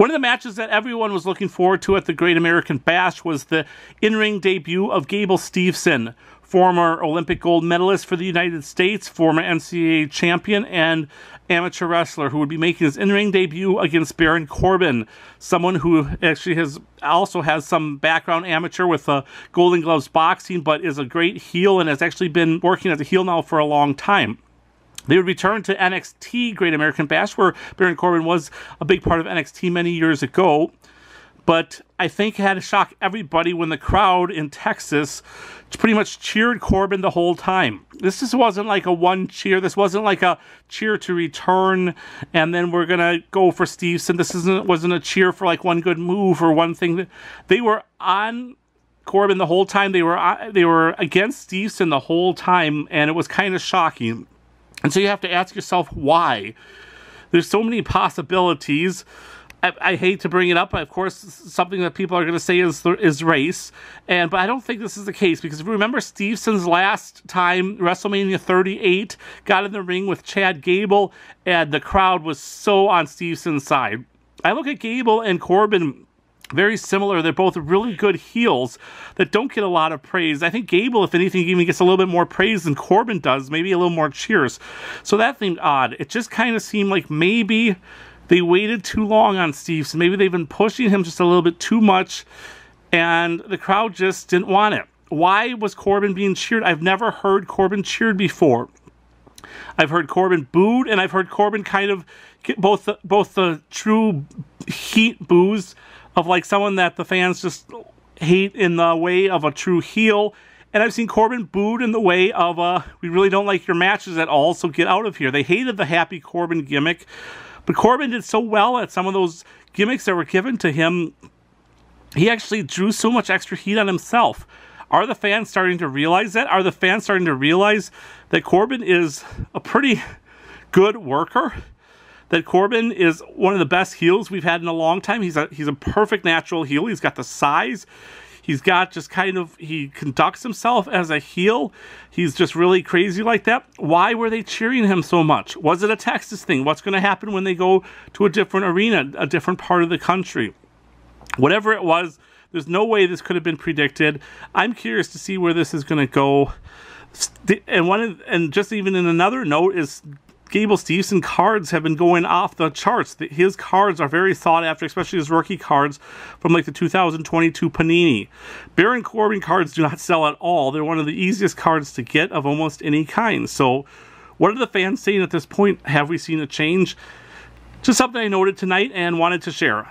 One of the matches that everyone was looking forward to at the Great American Bash was the in-ring debut of Gable Steveson, former Olympic gold medalist for the United States, former NCAA champion, and amateur wrestler who would be making his in-ring debut against Baron Corbin, someone who actually also has some background amateur with Golden Gloves boxing, but is a great heel and has actually been working as a heel now for a long time. They would return to NXT Great American Bash, where Baron Corbin was a big part of NXT many years ago. But I think it had to shock everybody when the crowd in Texas pretty much cheered Corbin the whole time. This just wasn't like a one cheer. This wasn't like a cheer to return and then we're going to go for Steveson. This wasn't a cheer for like one good move or one thing. They were on Corbin the whole time. They were against Steveson the whole time, and it was kind of shocking. And so you have to ask yourself why. There's so many possibilities. I hate to bring it up. Of course, something that people are going to say is race. But I don't think this is the case, because if you remember Stevenson's last time, WrestleMania 38, got in the ring with Chad Gable, and the crowd was so on Stevenson's side. I look at Gable and Corbin very similar. They're both really good heels that don't get a lot of praise. I think Gable, if anything, even gets a little bit more praise than Corbin does, maybe a little more cheers. So that seemed odd. It just kind of seemed like maybe they waited too long on Steveson. Maybe they've been pushing him just a little bit too much, and the crowd just didn't want it. Why was Corbin being cheered? I've never heard Corbin cheered before. I've heard Corbin booed, and I've heard Corbin kind of get both the true heat boos of like someone that the fans just hate in the way of a true heel. And I've seen Corbin booed in the way of, we really don't like your matches at all, so get out of here. They hated the Happy Corbin gimmick. But Corbin did so well at some of those gimmicks that were given to him, he actually drew so much extra heat on himself. Are the fans starting to realize that? Are the fans starting to realize that Corbin is a pretty good worker? That Corbin is one of the best heels we've had in a long time. He's a perfect natural heel. He's got the size. He's got just kind of, he conducts himself as a heel. He's just really crazy like that. Why were they cheering him so much? Was it a Texas thing? What's going to happen when they go to a different arena, a different part of the country? Whatever it was, there's no way this could have been predicted. I'm curious to see where this is going to go. And just even in another note is, Gable Steveson cards have been going off the charts. His cards are very sought after, especially his rookie cards from like the 2022 Panini. Baron Corbin cards do not sell at all. They're one of the easiest cards to get of almost any kind. So what are the fans saying at this point? Have we seen a change? Just something I noted tonight and wanted to share.